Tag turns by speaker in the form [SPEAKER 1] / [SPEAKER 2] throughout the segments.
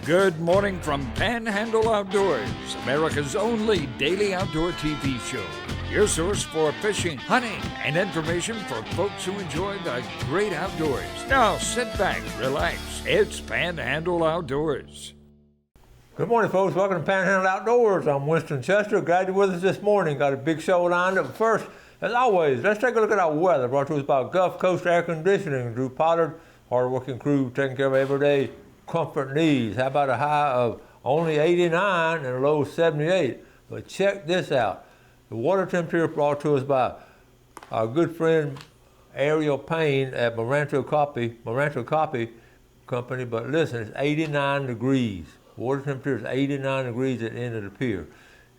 [SPEAKER 1] Good morning from Panhandle Outdoors, America's only daily outdoor TV show. Your source for fishing, hunting, and information for folks who enjoy the great outdoors. Now sit back, relax. It's Panhandle Outdoors.
[SPEAKER 2] Good morning, folks. Welcome to Panhandle Outdoors. I'm Winston Chester. Glad you're with us this morning. Got a big show lined up. First, as always, let's take a look at our weather. Brought to us by Gulf Coast Air Conditioning. Drew Pollard, hard-working crew, taking care of everyday comfort needs. How about a high of only 89 and a low of 78? But check this out. The water temperature brought to us by our good friend Ariel Payne at Moranto Coffee Company. But listen, it's 89 degrees. Water temperature is 89 degrees at the end of the pier.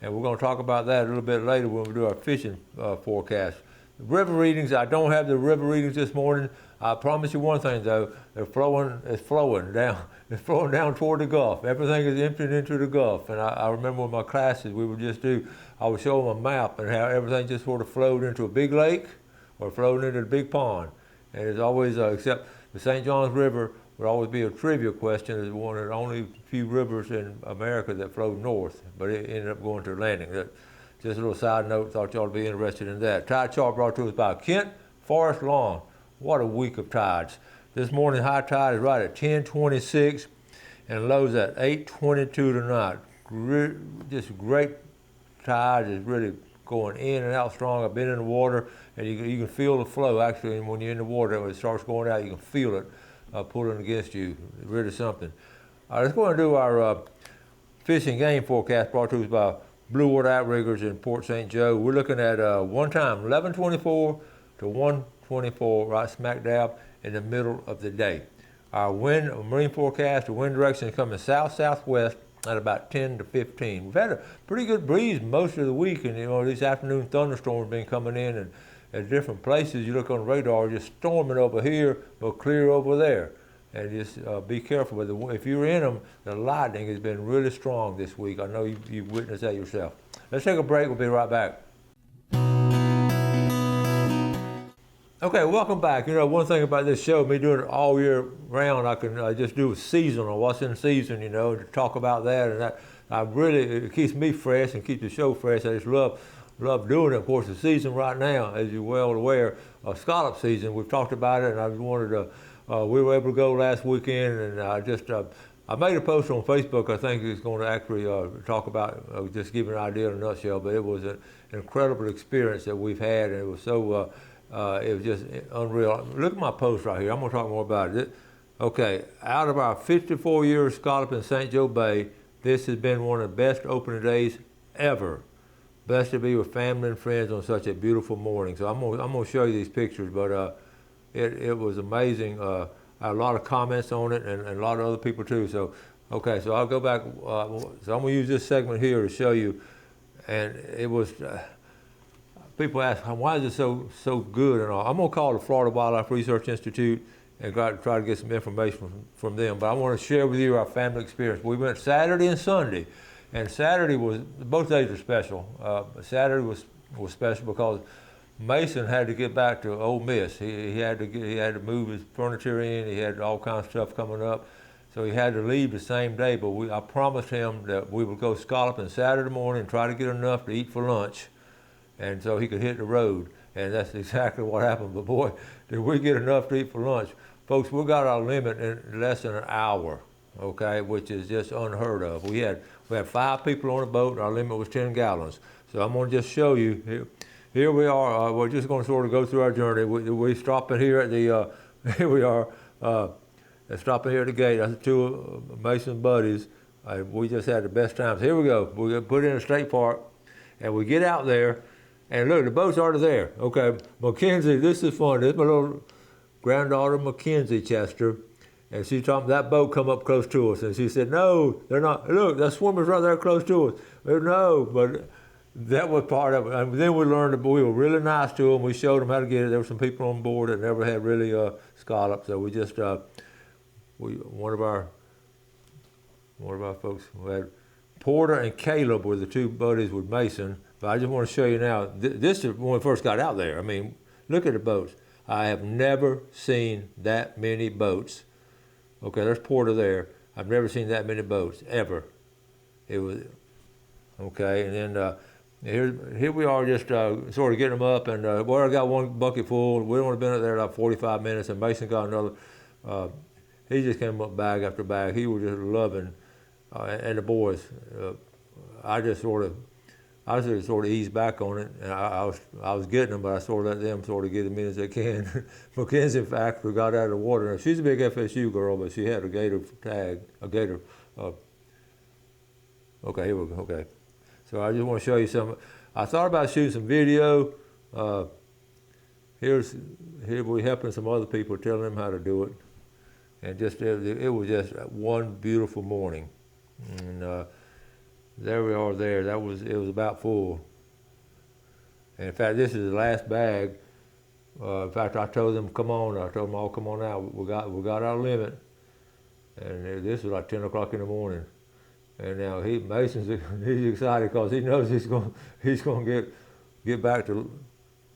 [SPEAKER 2] And we're going to talk about that a little bit later when we do our fishing forecast. The river readings, I don't have the river readings this morning. I promise you one thing though, it's flowing down toward the Gulf. Everything is emptying into the Gulf. And I remember with my classes, I would show them a map and how everything just sort of flowed into a big lake or flowed into a big pond. And it's always, except the St. Johns River would always be a trivia question. It's one of the only few rivers in America that flowed north, but it ended up going to Atlantic. Just a little side note, thought y'all would be interested in that. Tide chart brought to us by Kent Forest Lawn. What a week of tides. This morning high tide is right at 10:26 and lows at 8:22 tonight. Just great tide is really going in and out strong. I've been in the water and you can feel the flow actually when you're in the water. When it starts going out, you can feel it pulling against you. Really something. All right, let's go and do our fishing game forecast brought to us by Blue Water Outriggers in Port St. Joe. We're looking at one time 11:24 to 1:24 right smack dab in the middle of the day. Our marine forecast, the wind direction is coming south-southwest at about 10 to 15. We've had a pretty good breeze most of the week, and these afternoon thunderstorms have been coming in, and at different places you look on the radar, just storming over here but clear over there. And just be careful with it. If you're in them, the lightning has been really strong this week. I know you've witnessed that yourself. Let's take a break. We'll be right back. Okay, welcome back. One thing about this show, me doing it all year round, I can just do a seasonal, what's in season, to talk about that. And that it keeps me fresh and keeps the show fresh. I just love doing it. Of course, the season right now, as you're well aware, scallop season. We've talked about it, and I wanted to. We were able to go last weekend, and I made a post on Facebook. I think it's going to actually talk about, just give an idea in a nutshell. But it was an incredible experience that we've had, and it was so. It was just unreal. Look at my post right here. I'm going to talk more about it. Okay, out of our 54 years scalloping St. Joe Bay, this has been one of the best opening days ever. Best to be with family and friends on such a beautiful morning. So I'm going to show you these pictures, but it was amazing. I had a lot of comments on it and a lot of other people too. So, okay, so I'll go back. So I'm going to use this segment here to show you. And it was, people ask, why is it so good and all? I'm going to call the Florida Wildlife Research Institute and try to get some information from them. But I want to share with you our family experience. We went Saturday and Sunday. And Saturday both days were special. Saturday was special because Mason had to get back to Ole Miss. He had to move his furniture in. He had all kinds of stuff coming up, so he had to leave the same day. But I promised him that we would go scalloping Saturday morning and try to get enough to eat for lunch, and so he could hit the road. And that's exactly what happened. But boy, did we get enough to eat for lunch, folks! We got our limit in less than an hour. Okay, which is just unheard of. We had 5 people on the boat, and our limit was 10 gallons. So I'm going to just show you. Here we are. We're just going to sort of go through our journey. We stopping here at the. Here we are. Stopping here at the gate. That's 2 Mason buddies. We just had the best times. Here we go. We put in a state park, and we get out there, and look, the boats are there. Okay, Mackenzie. This is fun. This is my little granddaughter, Mackenzie Chester. And she told me that boat come up close to us. And she said, no, they're not. Look, that swimmer's right there close to us. No, but that was part of it. And then we learned that we were really nice to them. We showed them how to get it. There were some people on board that never had really scallops. So we just, one of our folks who had Porter and Caleb were the 2 buddies with Mason. But I just want to show you now, this is when we first got out there. I mean, look at the boats. I have never seen that many boats. Okay, there's Porter there. I've never seen that many boats, ever. It was, okay, and then here we are just sort of getting them up, and well, I got one bucket full. We only been up there about 45 minutes, and Mason got another. He just came up bag after bag. He was just loving, and the boys. I just sort of eased back on it, and I was getting them, but I sort of let them sort of get them in as they can. Mackenzie, in fact, we got out of the water. She's a big FSU girl, but she had a gator tag, a gator. Okay, here we go. Okay, so I just want to show you some. I thought about shooting some video. Here we're helping some other people, telling them how to do it, and just it was just one beautiful morning, and there we are. There, it was about full. And in fact, this is the last bag. In fact, I told them, come on. I told them all, come on out. We got our limit, and this was like 10 o'clock in the morning. And now Mason's he's excited because he knows he's going to get back to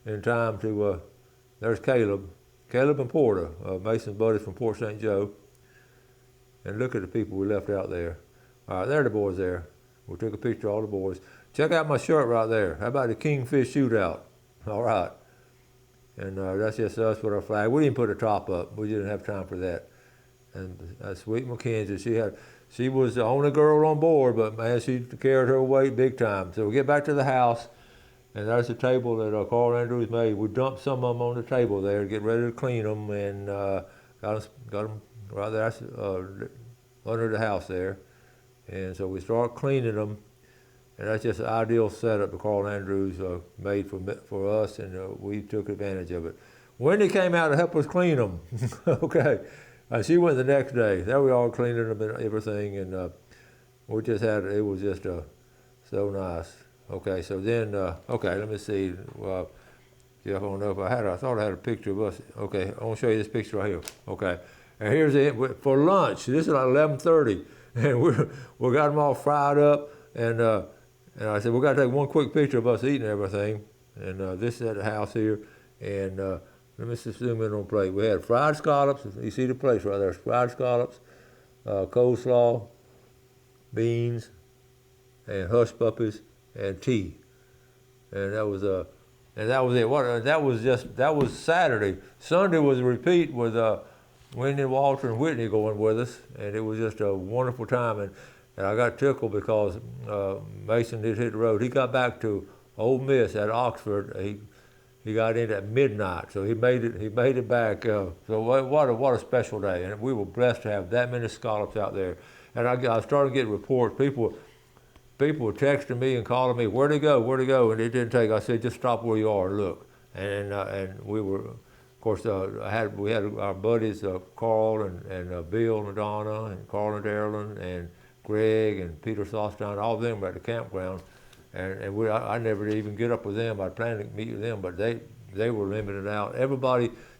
[SPEAKER 2] in time to. There's Caleb and Porter, Mason's buddies from Port St. Joe. And look at the people we left out there. All right, there are the boys there. We took a picture of all the boys. Check out my shirt right there. How about the Kingfish shootout? All right. And that's just us with our flag. We didn't put a top up. We didn't have time for that. And sweet Mackenzie, she was the only girl on board, but man, she carried her weight big time. So we get back to the house, and there's the table that Carl Andrews made. We dumped some of them on the table there to get ready to clean them, and got them right there under the house there. And so we start cleaning them, and that's just an ideal setup that Carl Andrews made for us, and we took advantage of it. Wendy came out to help us clean them. Okay. She went the next day. There we are cleaning them and everything, and we just had it was just so nice. Okay, so then okay, let me see. Jeff, I don't know if I thought I had a picture of us. Okay, I want to show you this picture right here. Okay, and here's it for lunch. This is like 11:30, and we got them all fried up, and I said we got to take one quick picture of us eating everything, and this is at the house here, and. Let me just zoom in on the plate. We had fried scallops. You see the plates right there. Fried scallops, coleslaw, beans, and hush puppies, and tea. And that was it. That was Saturday. Sunday was a repeat with Wendy, Walter, and Whitney going with us, and it was just a wonderful time. And I got tickled because Mason did hit the road. He got back to Ole Miss at Oxford. He got in at midnight, so he made it back. So what a special day, and we were blessed to have that many scallops out there. And I started getting reports. People were texting me and calling me, where'd they go, and it didn't take. I said, just stop where you are and look. And we were, of course, we had our buddies Carl and Bill and Donna and Carl and Darylyn and Greg and Peter Sosstein. All of them were at the campground. And I never did even get up with them. I planned to meet with them, but they were limited out.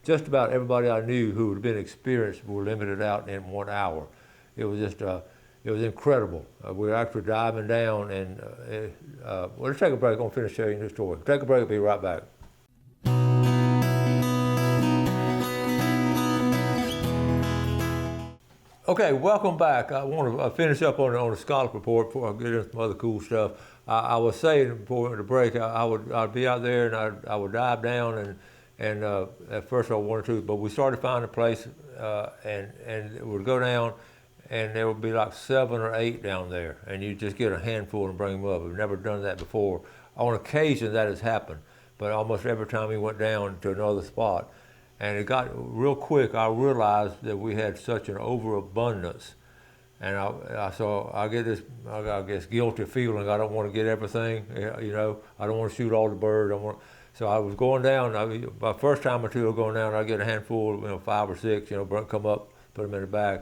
[SPEAKER 2] Just about everybody I knew who had been experienced were limited out in 1 hour. It was just, it was incredible. We were actually diving down, and well, let's take a break. I'm gonna finish sharing this story. Take a break. I'll be right back. Okay, welcome back. I want to finish up on the scallop report before I get into some other cool stuff. I was saying before the break, I'd be out there and I would dive down and at first I wanted to, but we started finding a place and it would go down and there would be like 7 or 8 down there, and you just get a handful and bring them up. We've never done that before. On occasion that has happened, but almost every time we went down to another spot. And it got real quick, I realized that we had such an overabundance. And so I get this, I guess, guilty feeling. I don't want to get everything, you know. I don't want to shoot all the birds. So I was going down. My first time or two going down, I get a handful, 5 or 6, come up, put them in the bag.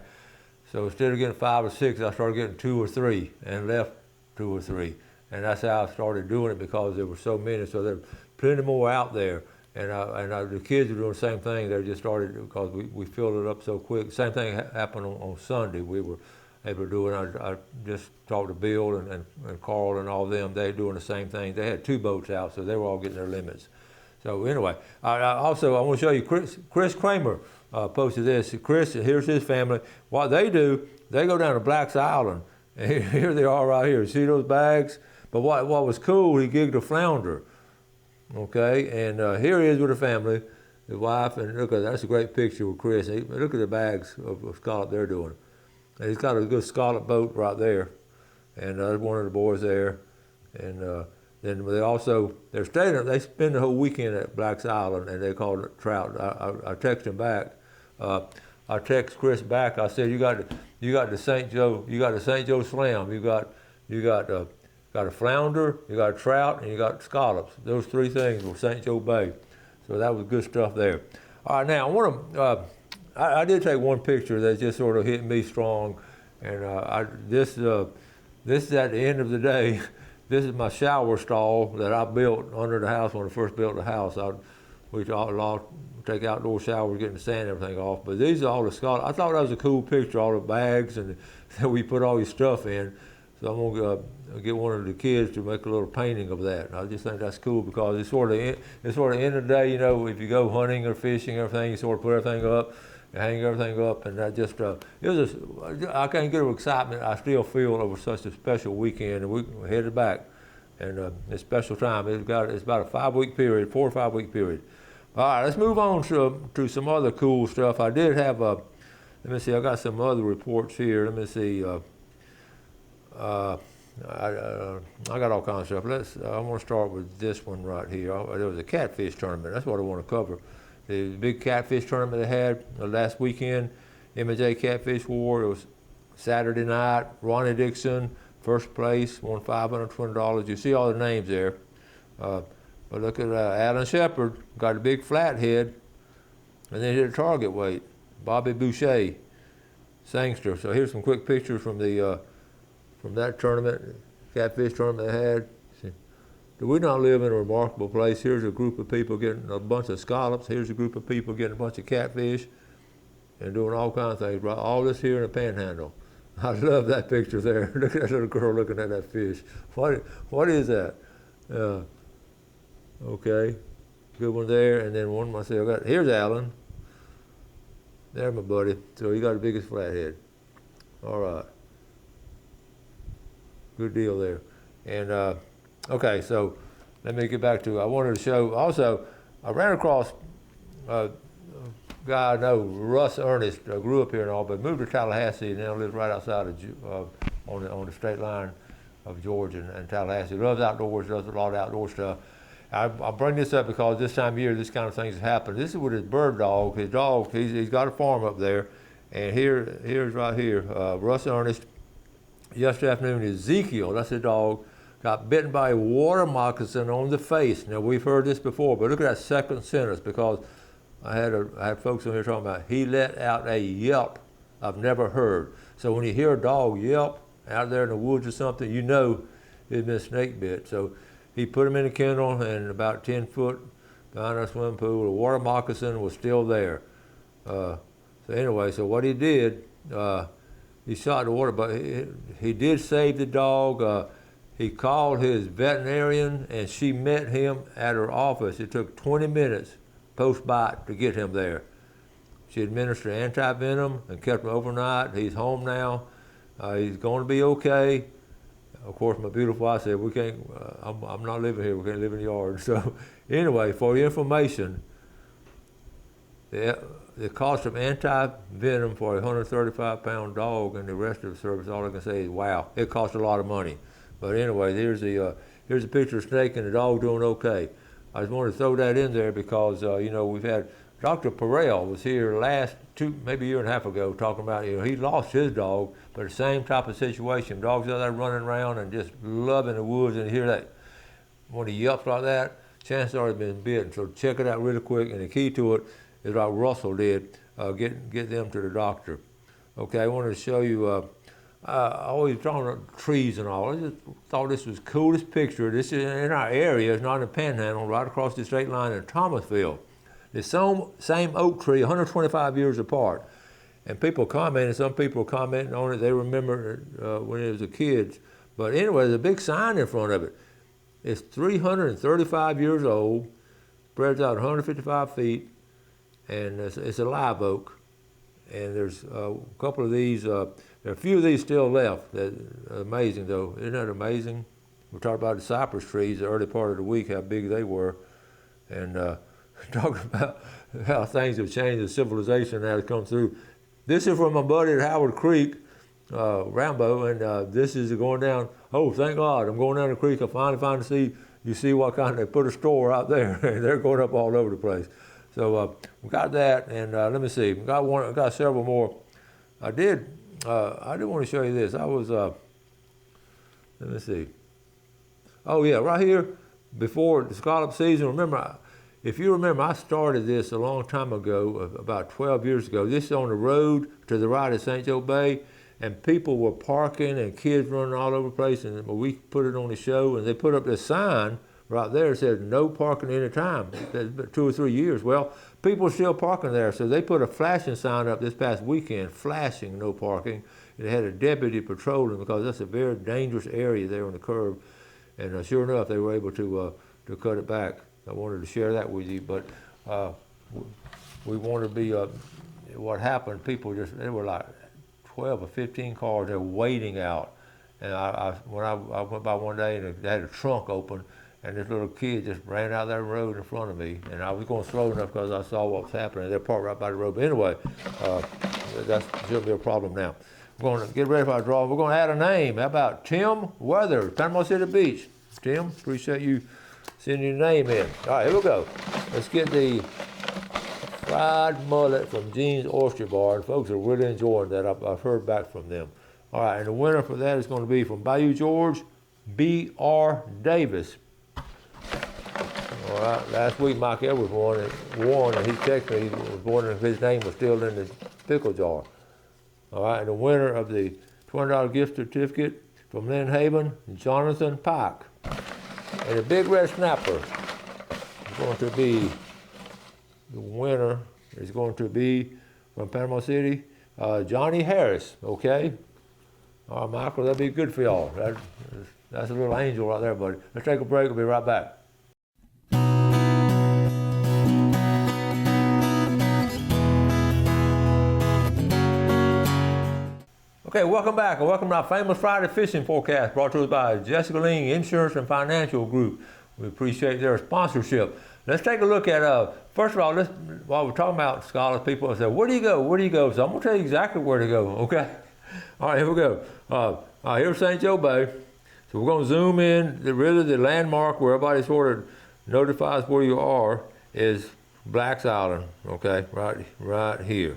[SPEAKER 2] So instead of getting 5 or 6, I started getting 2 or 3 and left 2 or 3. And that's how I started doing it, because there were so many. So there were plenty more out there. And the kids were doing the same thing. They just started, because we filled it up so quick. Same thing happened on Sunday. We were able to do it. I just talked to Bill and Carl and all of them. They were doing the same thing. They had 2 boats out, so they were all getting their limits. So anyway, I want to show you Chris Kramer posted this. Chris, here's his family. What they do, they go down to Black's Island. And here they are right here. See those bags? But what was cool, he gigged a flounder. Okay, and here he is with the family, the wife, and look at that's a great picture with Chris. Look at the bags of scallop they're doing. And he's got a good scallop boat right there, and one of the boys there, and then they're staying. They spend the whole weekend at Black's Island, and they call it trout. I text him back. I text Chris back. I said, you got the St. Joe Slam. You got a flounder, you got a trout, and you got scallops. Those three things were St. Joe Bay. So that was good stuff there. All right, now I want to. I did take one picture that just sort of hit me strong, and this is at the end of the day. This is my shower stall that I built under the house when I first built the house. We take outdoor showers, getting the sand and everything off. But these are all the scallops. I thought that was a cool picture, all the bags and that we put all your stuff in. So I'm gonna get one of the kids to make a little painting of that. And I just think that's cool because it's sort of end of the day, you know, if you go hunting or fishing or everything, you sort of put everything up, you hang everything up, and that just I can't get the excitement I still feel over such a special weekend. And we headed back, and it's a special time. It's about a 4 or 5 week period. All right, let's move on to some other cool stuff. I did have let me see. I got some other reports here. Let me see. I got all kinds of stuff. I want to start with this one right here. There was a catfish tournament. That's what I want to cover. The big catfish tournament they had last weekend, M&J Catfish War. It was Saturday night. Ronnie Dixon, first place, won $520. You see all the names there. But look at Alan Shepard, got a big flathead, and then hit a target weight. Bobby Boucher, Sangster. So here's some quick pictures from that tournament, catfish tournament they had. See, do we not live in a remarkable place? Here's a group of people getting a bunch of scallops. Here's a group of people getting a bunch of catfish and doing all kinds of things. Right? All this here in the Panhandle. I love that picture there. Look at that little girl looking at that fish. What is that? Okay, good one there, and then one myself. Here's Alan. There, my buddy. So he got the biggest flathead. All right. Good deal there. And okay, so let me get back to, I wanted to show, also, I ran across a guy I know, Russ Ernest, grew up here and all, but moved to Tallahassee and now lives right outside of, on the state line of Georgia and Tallahassee. Loves outdoors, does a lot of outdoor stuff. I bring this up because this time of year, this kind of things happen. This is with his bird dog. His dog, he's got a farm up there, and here's right here, Russ Ernest. Yesterday afternoon, Ezekiel, that's the dog, got bitten by a water moccasin on the face. Now, we've heard this before, but look at that second sentence, because I had folks on here talking about, he let out a yelp I've never heard. So when you hear a dog yelp out there in the woods or something, you know it's been snake bit. So he put him in a kennel, and about 10 foot behind our swimming pool, the water moccasin was still there. So anyway, so what he did, he shot the water, but he did save the dog. He called his veterinarian, and she met him at her office. It took 20 minutes post-bite to get him there. She administered anti-venom and kept him overnight. He's home now. He's going to be okay. Of course, my beautiful wife said, we can't, I'm not living here. We can't live in the yard. So anyway, for your information, the cost of anti-venom for a 135-pound dog and the rest of the service, all I can say is, wow, it costs a lot of money. But anyway, here's a picture of Snake and the dog doing okay. I just wanted to throw that in there because, you know, we've had, Dr. Perel was here maybe a year and a half ago talking about, you know, he lost his dog, but the same type of situation. Dogs out there running around and just loving the woods, and you hear that, when he yelps like that, chances are he's been bitten. So check it out really quick, and the key to it is like Russell did, get them to the doctor. Okay, I wanted to show you, I always drawn trees and all. I just thought this was the coolest picture. This is in our area, it's not in the Panhandle, right across the state line in Thomasville. The same oak tree, 125 years apart. And people commented, some people commenting on it, they remember when it was a kid. But anyway, there's a big sign in front of it. It's 335 years old, spreads out 155 feet, and it's a live oak. And there's a couple of these, there are a few of these still left. That amazing though, isn't that amazing? We talked about the cypress trees the early part of the week, how big they were. And talking about how things have changed, the civilization that has come through. This is from my buddy at Howard Creek, Rambo, and this is going down. Oh, thank God, I'm going down the creek. I finally you see what kind, they put a store out there, and they're going up all over the place. So we got that, and let me see, got several more. I did want to show you this. I was, let me see. Oh yeah, right here, before the scallop season, if you remember, I started this a long time ago, about 12 years ago. This is on the road to the right of St. Joe Bay, and people were parking and kids running all over the place, and we put it on the show, and they put up this sign right there that said no parking any time. That's been 2 or 3 years. Well, people are still parking there, so they put a flashing sign up this past weekend, flashing no parking. It had a deputy patrolling because that's a very dangerous area there on the curb, and sure enough, they were able to cut it back. I wanted to share that with you, but we wanted to be, what happened, people there were like 12 or 15 cars, they're waiting out. And when I went by one day and they had a trunk open, and this little kid just ran out that road in front of me, and I was going slow enough because I saw what was happening. They're parked right by the road. But anyway, that should be a problem now. We're going to get ready for our draw. We're going to add a name. How about Tim Weather, Panama City Beach? Tim, appreciate you sending your name in. All right, here we go. Let's get the fried mullet from Gene's Oyster Bar. And folks are really enjoying that. I've heard back from them. All right, and the winner for that is going to be from Bayou George, B.R. Davis. All right, last week Mike Edwards won, and he texted me, he was wondering if his name was still in the pickle jar. All right, and the winner of the $20 gift certificate from Lynn Haven, Jonathan Pike. And the big red snapper is going to be, the winner is going to be from Panama City, Johnny Harris, okay? All right, Michael, that'll be good for y'all. That's a little angel right there, buddy. Let's take a break, we'll be right back. Okay, welcome back, and welcome to our famous Friday fishing forecast brought to us by Jessica Ling Insurance and Financial Group. We appreciate their sponsorship. Let's take a look at, first of all, while we're talking about scholars, people say, where do you go? Where do you go? So I'm going to tell you exactly where to go, okay? All right, here we go. Here's St. Joe Bay. So we're going to zoom in. Really, the landmark where everybody sort of notifies where you are is Black's Island, okay, right here. You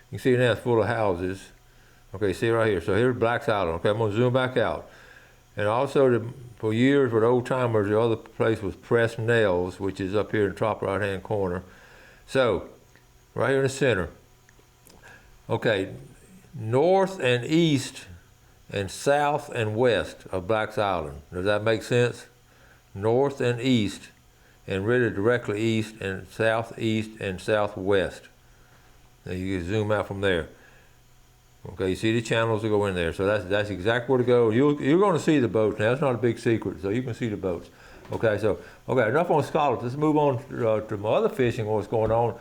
[SPEAKER 2] can see now it's full of houses. Okay, see right here. So here's Black's Island. Okay, I'm going to zoom back out. And also, for years with old timers, the other place was Pressed Nails, which is up here in the top right-hand corner. So, right here in the center. Okay, north and east and south and west of Black's Island. Does that make sense? North and east, and really directly east and southeast and southwest. Now you can zoom out from there. Okay, you see the channels that go in there. So that's exactly where to go. You're going to see the boats now. It's not a big secret, so you can see the boats. Okay, okay, enough on scallops. Let's move on to my other fishing, what's going on.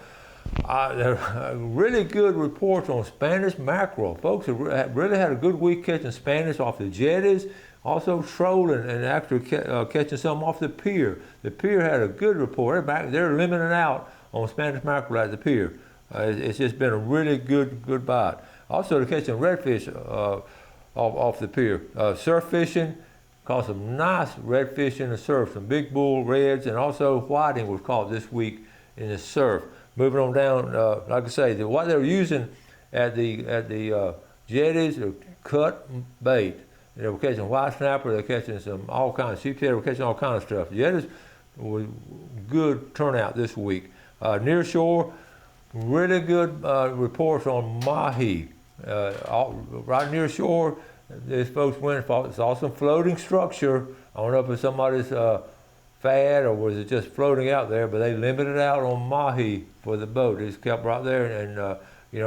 [SPEAKER 2] There are really good reports on Spanish mackerel. Folks have really had a good week catching Spanish off the jetties, also trolling and actually catching some off the pier. The pier had a good report. They're limiting out on Spanish mackerel at the pier. It's just been a really good bite. Also, they're catching redfish off the pier. Surf fishing, caught some nice redfish in the surf, some big bull reds, and also whiting was caught this week in the surf. Moving on down, like I say, what they're using at the jetties are cut bait. They were catching white snapper, they're catching all kinds of sheephead, we're catching all kinds of stuff. Jetties was good turnout this week. Near shore, really good reports on mahi. Right near shore, these folks went and saw some floating structure. I don't know if it's somebody's fad or was it just floating out there, but they limited out on mahi for the boat. They just kept right there, and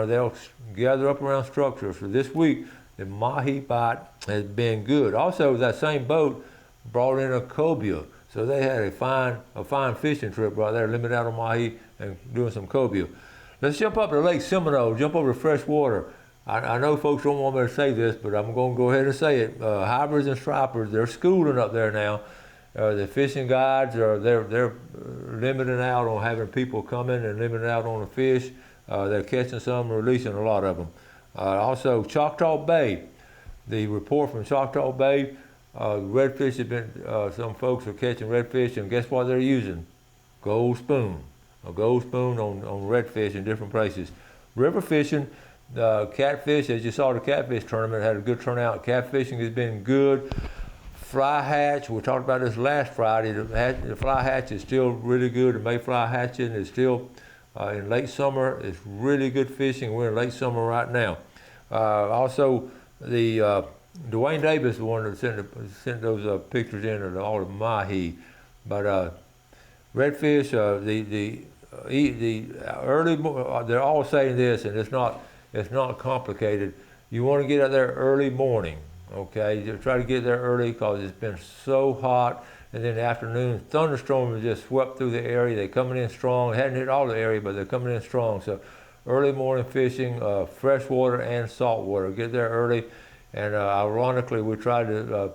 [SPEAKER 2] they'll gather up around structures. So this week, the mahi bite has been good. Also, that same boat brought in a cobia, so they had a fine fishing trip right there, limited out on mahi and doing some cobia. Let's jump up to Lake Seminole, jump over to fresh water. I know folks don't want me to say this, but I'm going to go ahead and say it. Hybrids and stripers, they're schooling up there now. The fishing guides they're limiting out on having people come in and limiting out on the fish. They're catching some, releasing a lot of them. Also, Choctaw Bay. The report from Choctaw Bay, redfish have been. Some folks are catching redfish, and guess what they're using? Gold spoon. A gold spoon on redfish in different places. River fishing. Catfish, as you saw, the catfish tournament had a good turnout. Catfishing has been good. Fly hatch, we talked about this last Friday. The fly hatch is still really good. The mayfly hatching is still in late summer. It's really good fishing. We're in late summer right now. Also, the Dwayne Davis, the one that sent those pictures in of all the mahi. But redfish, the early, they're all saying this, and it's not complicated. You want to get out there early morning, okay? You try to get there early because it's been so hot. And then in the afternoon, thunderstorms have just swept through the area. They're coming in strong. They hadn't hit all the area, but they're coming in strong. So early morning fishing, freshwater and saltwater. Get there early. And ironically, we tried to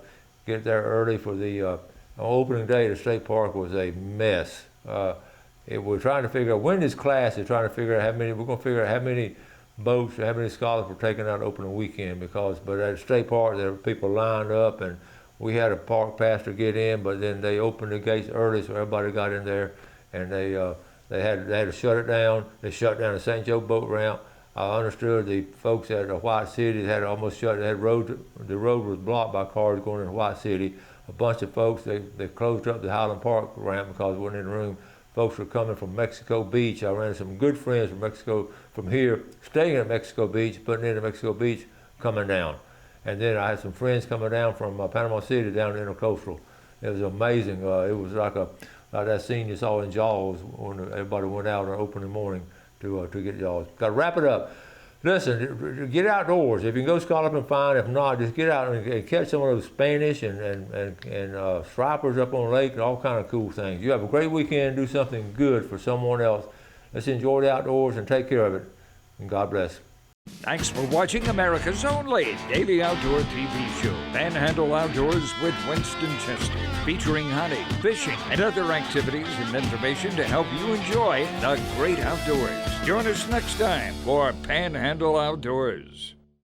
[SPEAKER 2] get there early for the opening day. The state park was a mess. We're trying to figure out when this class is trying to figure out how many. We're going to figure out how many boats, how many scholars were taking out opening weekend, but at the state park there were people lined up, and we had a park pastor get in, but then they opened the gates early, so everybody got in there, and they had to shut it down. They shut down the St. Joe boat ramp. I understood the folks at White City had almost shut. The road was blocked by cars going into White City. A bunch of folks they closed up the Highland Park ramp because it wasn't in the room. Folks were coming from Mexico Beach. I ran into some good friends from Mexico, from here, staying at Mexico Beach, putting into Mexico Beach, coming down. And then I had some friends coming down from Panama City down to Intercoastal. It was amazing. It was like that scene you saw in Jaws when everybody went out on opening morning to get Jaws. Got to wrap it up. Listen, get outdoors. If you can go scalloping, fine. If not, just get out and catch some of those Spanish and stripers up on the lake and all kind of cool things. You have a great weekend. Do something good for someone else. Let's enjoy the outdoors and take care of it. And God bless.
[SPEAKER 1] Thanks for watching America's only daily outdoor TV show, Panhandle Outdoors with Winston Chester, featuring hunting, fishing, and other activities and information to help you enjoy the great outdoors. Join us next time for Panhandle Outdoors.